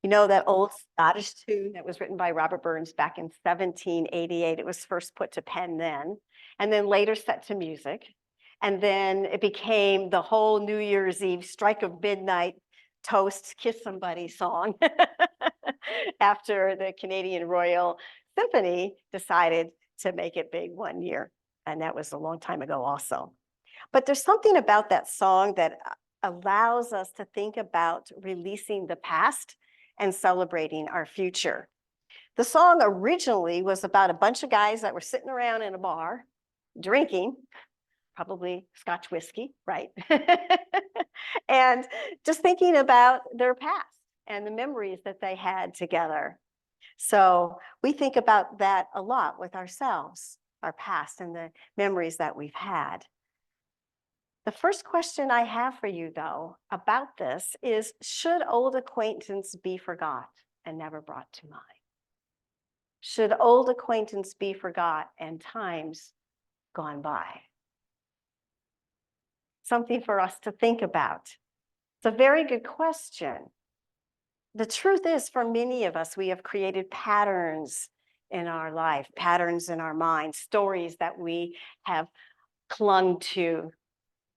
You know that old Scottish tune that was written by Robert Burns back in 1788? It was first put to pen then, and then later set to music. And then it became the whole New Year's Eve strike of midnight toast, kiss somebody song after the Canadian Royal Symphony decided to make it big one year. And that was a long time ago also. But there's something about that song that allows us to think about releasing the past and celebrating our future. The song originally was about a bunch of guys that were sitting around in a bar drinking, probably Scotch whiskey, right? And just thinking about their past and the memories that they had together. So we think about that a lot with ourselves, our past and the memories that we've had. The first question I have for you, though, about this is, should old acquaintance be forgot and never brought to mind? Should old acquaintance be forgot and times gone by? Something for us to think about. It's a very good question. The truth is, for many of us, we have created patterns in our life, patterns in our mind, stories that we have clung to,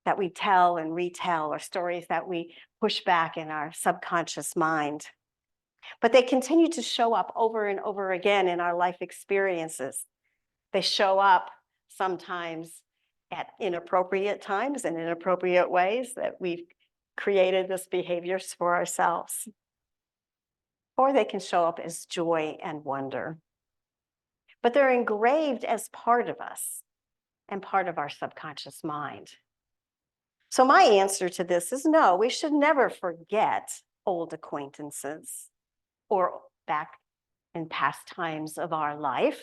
that we tell and retell, or stories that we push back in our subconscious mind. But they continue to show up over and over again in our life experiences. They show up sometimes at inappropriate times and inappropriate ways that we've created this behaviors for ourselves. Or they can show up as joy and wonder. But they're engraved as part of us and part of our subconscious mind. So my answer to this is no, we should never forget old acquaintances or back in past times of our life,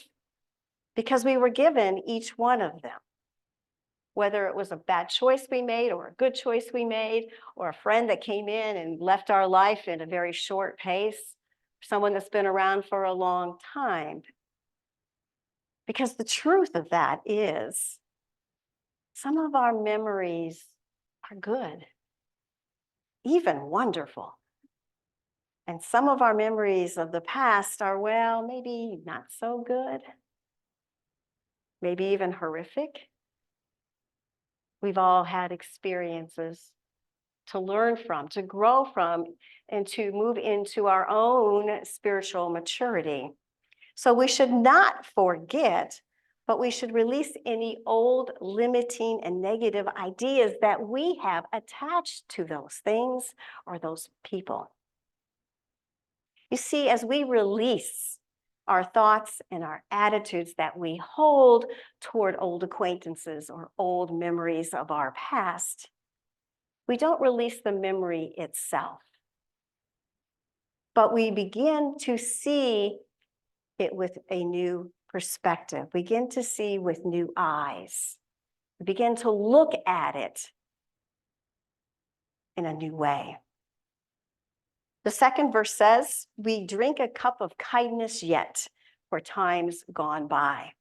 because we were given each one of them. Whether it was a bad choice we made or a good choice we made, or a friend that came in and left our life in a very short pace, someone that's been around for a long time. Because the truth of that is, some of our memories are good, even wonderful. And some of our memories of the past are, well, maybe not so good, maybe even horrific. We've all had experiences to learn from, to grow from, and to move into our own spiritual maturity. So we should not forget, but we should release any old limiting and negative ideas that we have attached to those things or those people. You see, as we release our thoughts and our attitudes that we hold toward old acquaintances or old memories of our past, we don't release the memory itself, but we begin to see it with a new perspective. We begin to see with new eyes. We begin to look at it in a new way. The second verse says, we drink a cup of kindness yet for times gone by.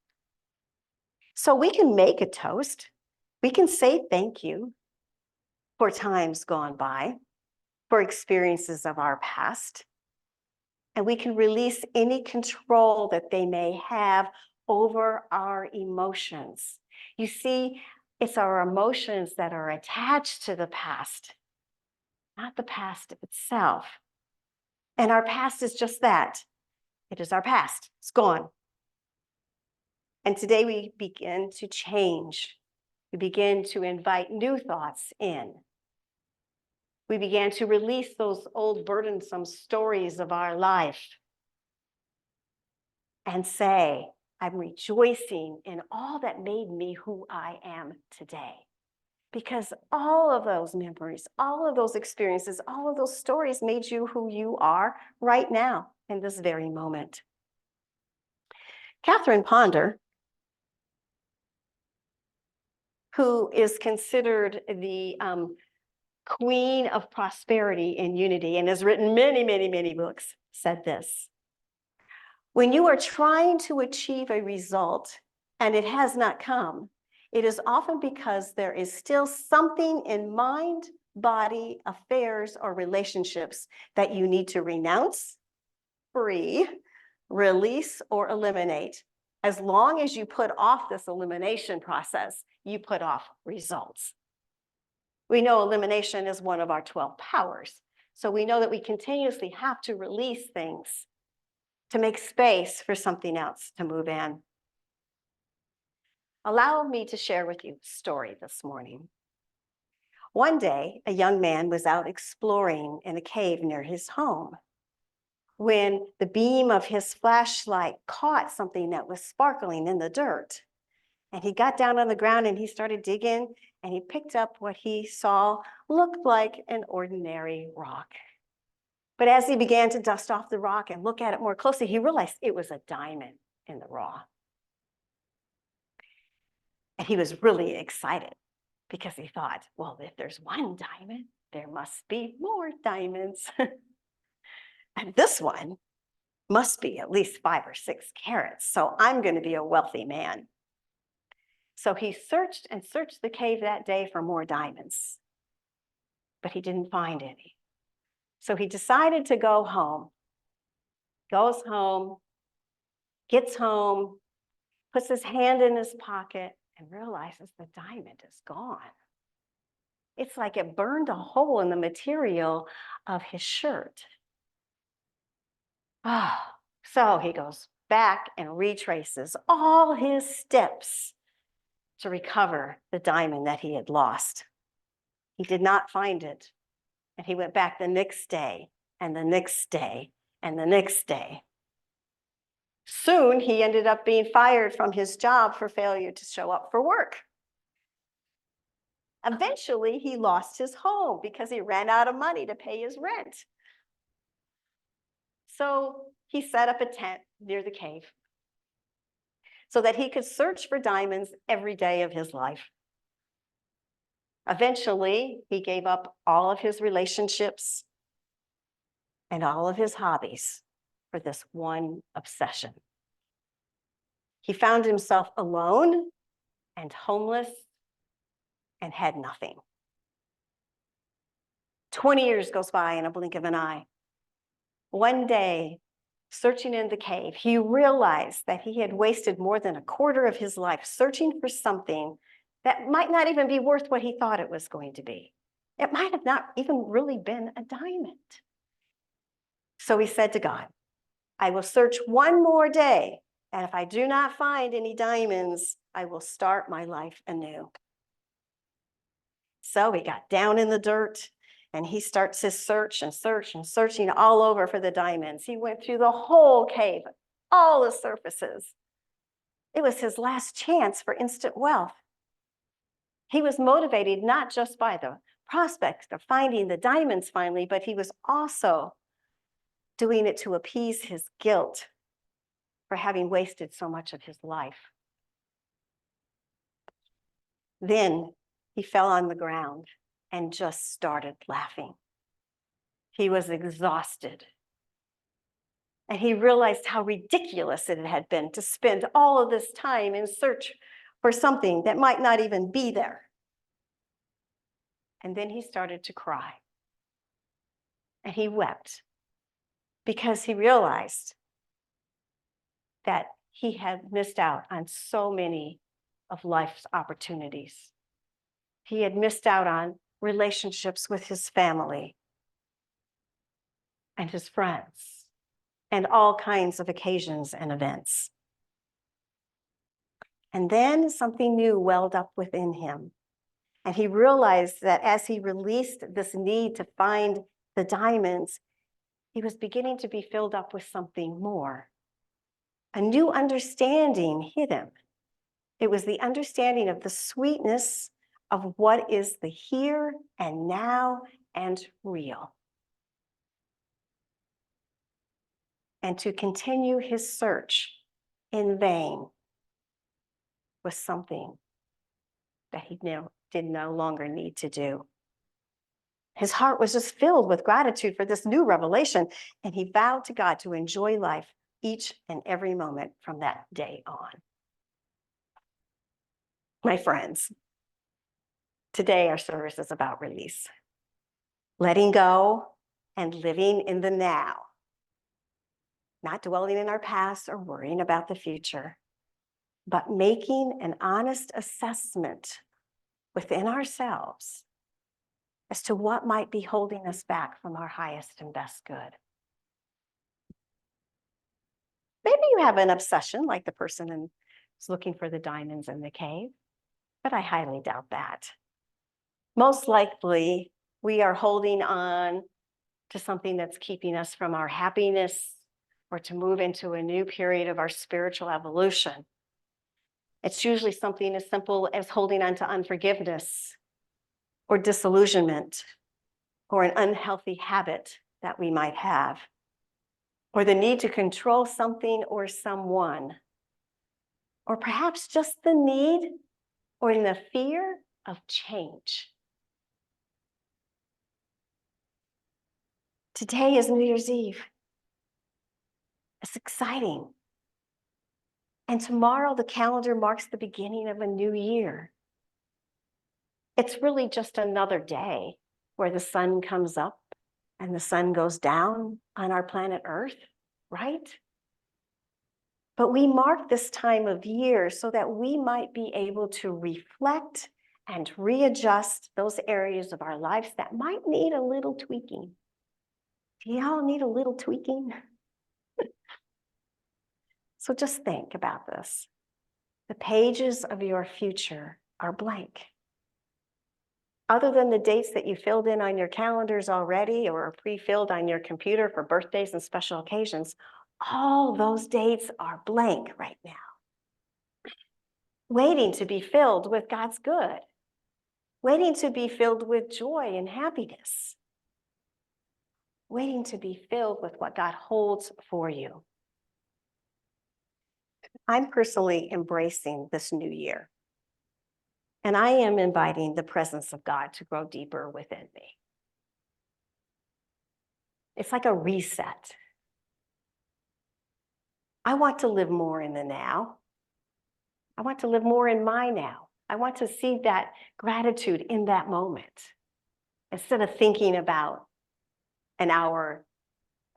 So we can make a toast. We can say thank you for times gone by, for experiences of our past. And we can release any control that they may have over our emotions. You see, it's our emotions that are attached to the past, not the past itself. And our past is just that. It is our past. It's gone. And today we begin to change. We begin to invite new thoughts in. We began to release those old burdensome stories of our life and say, I'm rejoicing in all that made me who I am today. Because all of those memories, all of those experiences, all of those stories made you who you are right now in this very moment. Catherine Ponder, who is considered the queen of prosperity and unity and has written many, many, many books, said this: when you are trying to achieve a result and it has not come, it is often because there is still something in mind, body, affairs, or relationships that you need to renounce, free, release, or eliminate. As long as you put off this elimination process, you put off results. We know elimination is one of our 12 powers. So we know that we continuously have to release things to make space for something else to move in. Allow me to share with you a story this morning. One day, a young man was out exploring in a cave near his home when the beam of his flashlight caught something that was sparkling in the dirt. And he got down on the ground and he started digging, and he picked up what he saw looked like an ordinary rock. But as he began to dust off the rock and look at it more closely, he realized it was a diamond in the raw. And he was really excited because he thought, well, if there's one diamond, there must be more diamonds. And this one must be at least 5 or 6 carats. So I'm going to be a wealthy man. So he searched and searched the cave that day for more diamonds, but he didn't find any. So he decided to go home, goes home, gets home, puts his hand in his pocket and realizes the diamond is gone. It's like it burned a hole in the material of his shirt. So he goes back and retraces all his steps to recover the diamond that he had lost. He did not find it. And he went back the next day and the next day and the next day. Soon he ended up being fired from his job for failure to show up for work. Eventually, he lost his home because he ran out of money to pay his rent. So he set up a tent near the cave so that he could search for diamonds every day of his life. Eventually, he gave up all of his relationships and all of his hobbies for this one obsession. He found himself alone and homeless and had nothing. 20 years goes by in a blink of an eye. One day, searching in the cave, he realized that he had wasted more than a quarter of his life searching for something that might not even be worth what he thought it was going to be. It might have not even really been a diamond. So he said to God, I will search one more day, and if I do not find any diamonds, I will start my life anew. So he got down in the dirt, and he starts his search and searching all over for the diamonds. He went through the whole cave, all the surfaces. It was his last chance for instant wealth. He was motivated not just by the prospect of finding the diamonds finally, but he was also doing it to appease his guilt for having wasted so much of his life. Then he fell on the ground and just started laughing. He was exhausted. And he realized how ridiculous it had been to spend all of this time in search for something that might not even be there. And then he started to cry. And he wept because he realized that he had missed out on so many of life's opportunities. He had missed out on relationships with his family and his friends and all kinds of occasions and events. And then something new welled up within him. And he realized that as he released this need to find the diamonds, he was beginning to be filled up with something more. A new understanding hit him. It was the understanding of the sweetness of what is the here and now and real. And to continue his search in vain was something that he did no longer need to do. His heart was just filled with gratitude for this new revelation, and he vowed to God to enjoy life each and every moment from that day on. My friends, today our service is about release. letting go and living in the now, not dwelling in our past or worrying about the future, but making an honest assessment within ourselves as to what might be holding us back from our highest and best good. Maybe you have an obsession like the person who's looking for the diamonds in the cave, but I highly doubt that. Most likely, we are holding on to something that's keeping us from our happiness or to move into a new period of our spiritual evolution. It's usually something as simple as holding on to unforgiveness or disillusionment or an unhealthy habit that we might have, or the need to control something or someone, or perhaps just the need or in the fear of change. Today is New Year's Eve. It's exciting. And tomorrow, the calendar marks the beginning of a new year. It's really just another day where the sun comes up and the sun goes down on our planet Earth, right? But we mark this time of year so that we might be able to reflect and readjust those areas of our lives that might need a little tweaking. Do y'all need a little tweaking? So just think about this. The pages of your future are blank. Other than the dates that you filled in on your calendars already or are pre-filled on your computer for birthdays and special occasions, all those dates are blank right now, waiting to be filled with God's good, waiting to be filled with joy and happiness, waiting to be filled with what God holds for you. I'm personally embracing this new year, and I am inviting the presence of God to grow deeper within me. It's like a reset. I want to live more in the now. I want to live more in my now. I want to see that gratitude in that moment instead of thinking about an hour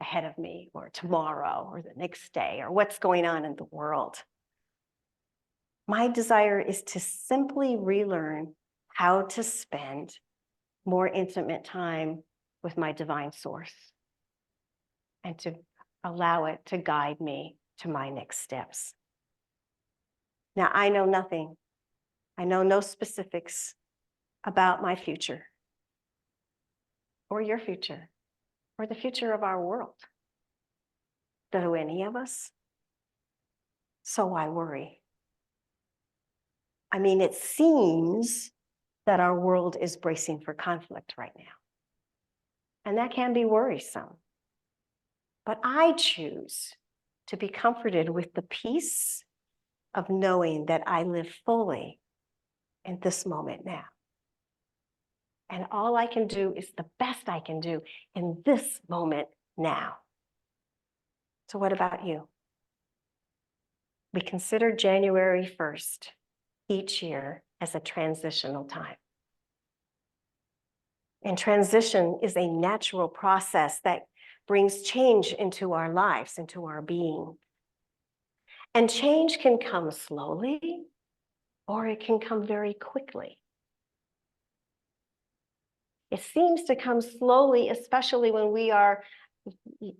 ahead of me or tomorrow or the next day or what's going on in the world. My desire is to simply relearn how to spend more intimate time with my divine source and to allow it to guide me to my next steps. Now, I know nothing. I know no specifics about my future or your future or the future of our world. Do any of us? So I worry. I mean, it seems that our world is bracing for conflict right now. And that can be worrisome. But I choose to be comforted with the peace of knowing that I live fully in this moment now. And all I can do is the best I can do in this moment now. So what about you? We consider January 1st each year as a transitional time. And transition is a natural process that brings change into our lives, into our being. And change can come slowly, or it can come very quickly. It seems to come slowly, especially when we are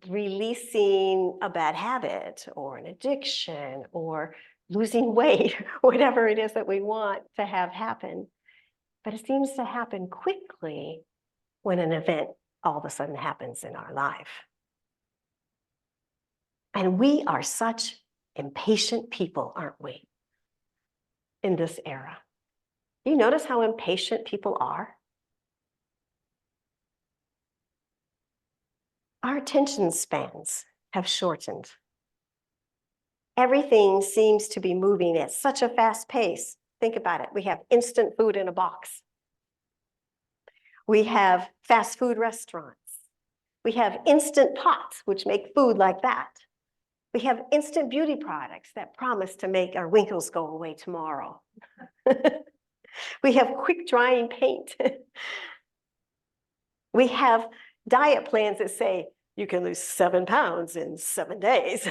releasing a bad habit or an addiction or losing weight, whatever it is that we want to have happen. But it seems to happen quickly when an event all of a sudden happens in our life. And we are such impatient people, aren't we, in this era? You notice how impatient people are? Our attention spans have shortened. Everything seems to be moving at such a fast pace. Think about it. We have instant food in a box. We have fast food restaurants. We have instant pots, which make food like that. We have instant beauty products that promise to make our wrinkles go away tomorrow. We have quick drying paint. We have diet plans that say you can lose 7 pounds in 7 days.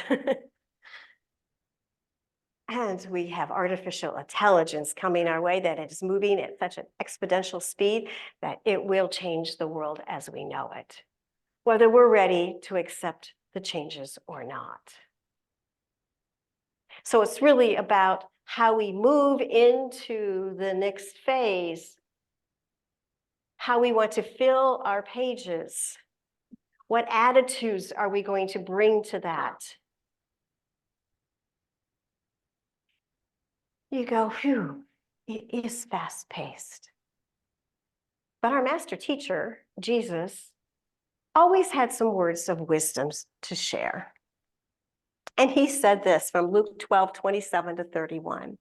And we have artificial intelligence coming our way that is moving at such an exponential speed that it will change the world as we know it, whether we're ready to accept the changes or not. So it's really about how we move into the next phase, how we want to fill our pages, what attitudes are we going to bring to that? You go, phew, it is fast-paced. But our master teacher, Jesus, always had some words of wisdom to share. And he said this from Luke 12:27-31.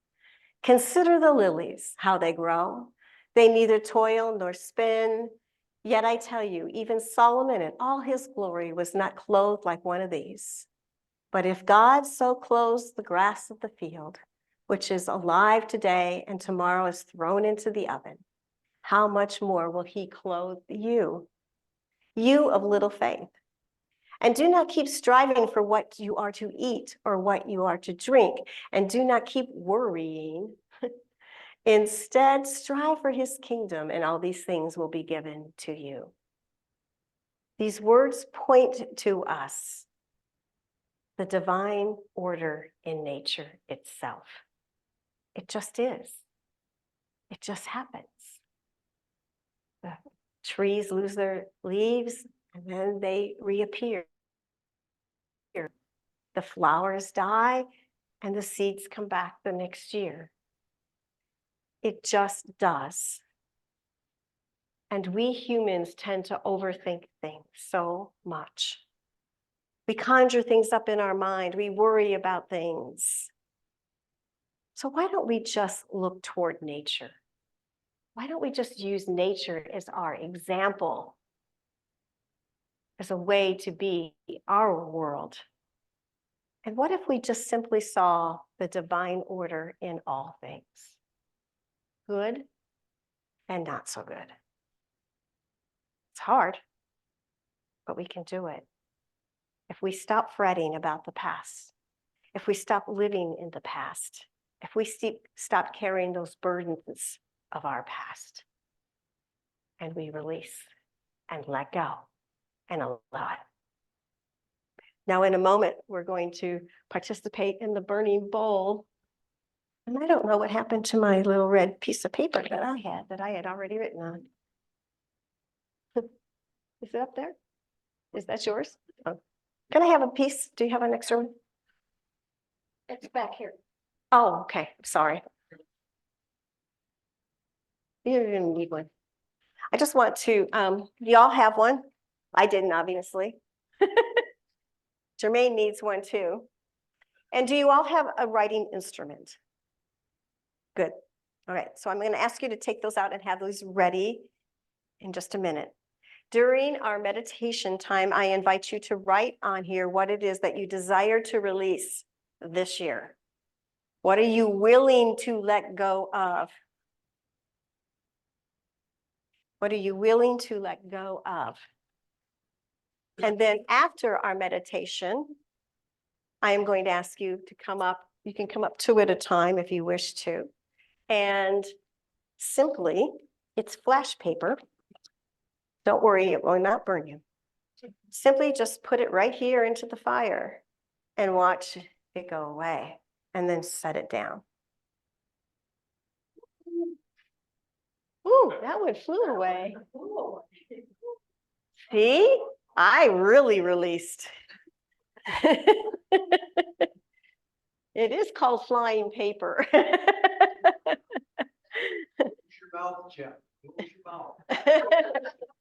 Consider the lilies, how they grow. They neither toil nor spin. Yet I tell you, even Solomon in all his glory was not clothed like one of these. But if God so clothes the grass of the field, which is alive today and tomorrow is thrown into the oven, how much more will he clothe you, you of little faith? And do not keep striving for what you are to eat or what you are to drink, and do not keep worrying. Instead, strive for his kingdom, and all these things will be given to you. These words point to us, the divine order in nature itself. It just is. It just happens. The trees lose their leaves, and then they reappear. The flowers die, and the seeds come back the next year. It just does. And we humans tend to overthink things so much. We conjure things up in our mind. We worry about things. So why don't we just look toward nature? Why don't we just use nature as our example, as a way to be our world? And what if we just simply saw the divine order in all things? Good and not so good. It's hard, but we can do it. If we stop fretting about the past, if we stop living in the past, if we stop carrying those burdens of our past, and we release and let go and allow it. Now, in a moment, we're going to participate in the burning bowl. And I don't know what happened to my little red piece of paper that I had already written on. Is it up there? Is that yours? Oh. Can I have a piece? Do you have an extra one? It's back here. Oh, okay. Sorry. You didn't need one. I just want to, y'all have one? I didn't, obviously. Jermaine needs one too. And do you all have a writing instrument? Good. All right, so I'm going to ask you to take those out and have those ready in just a minute. During our meditation time, I invite you to write on here what it is that you desire to release this year. What are you willing to let go of? What are you willing to let go of? And then after our meditation, I am going to ask you to come up. You can come up 2 at a time if you wish to. And simply, it's flash paper. Don't worry, it will not burn you. Simply just put it right here into the fire and watch it go away, and then set it down. Ooh, that one flew away. See, I really released. It is called flying paper.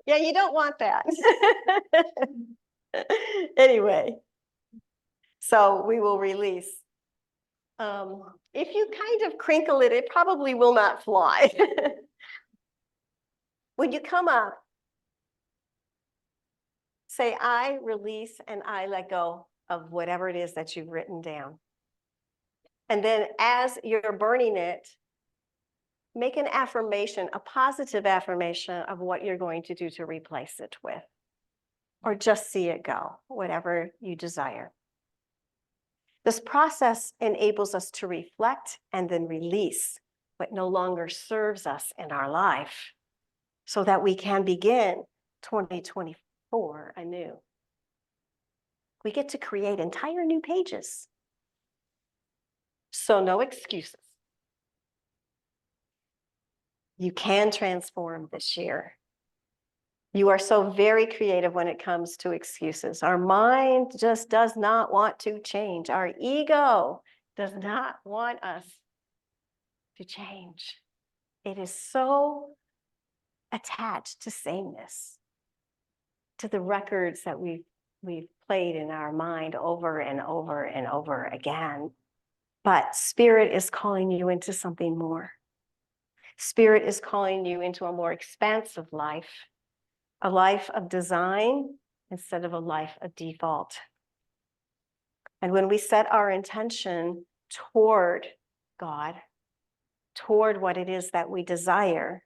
Yeah, you don't want that. Anyway, so we will release. If you kind of crinkle it, it probably will not fly. When you come up, say, I release and I let go of whatever it is that you've written down. And then as you're burning it, make an affirmation, a positive affirmation of what you're going to do to replace it with, or just see it go, whatever you desire. This process enables us to reflect and then release what no longer serves us in our life so that we can begin 2024 anew. We get to create entire new pages. So no excuses. You can transform this year. You are so very creative when it comes to excuses. Our mind just does not want to change. Our ego does not want us to change. It is so attached to sameness, to the records that we've played in our mind over and over and over again. But Spirit is calling you into something more. Spirit is calling you into a more expansive life, a life of design instead of a life of default. And when we set our intention toward God, toward what it is that we desire,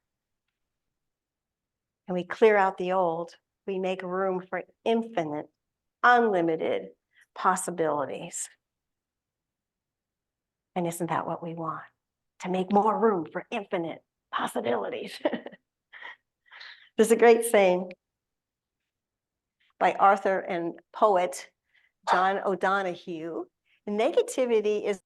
and we clear out the old, we make room for infinite, unlimited possibilities. And isn't that what we want? To make more room for infinite possibilities. There's a great saying by author and poet John O'Donohue: negativity is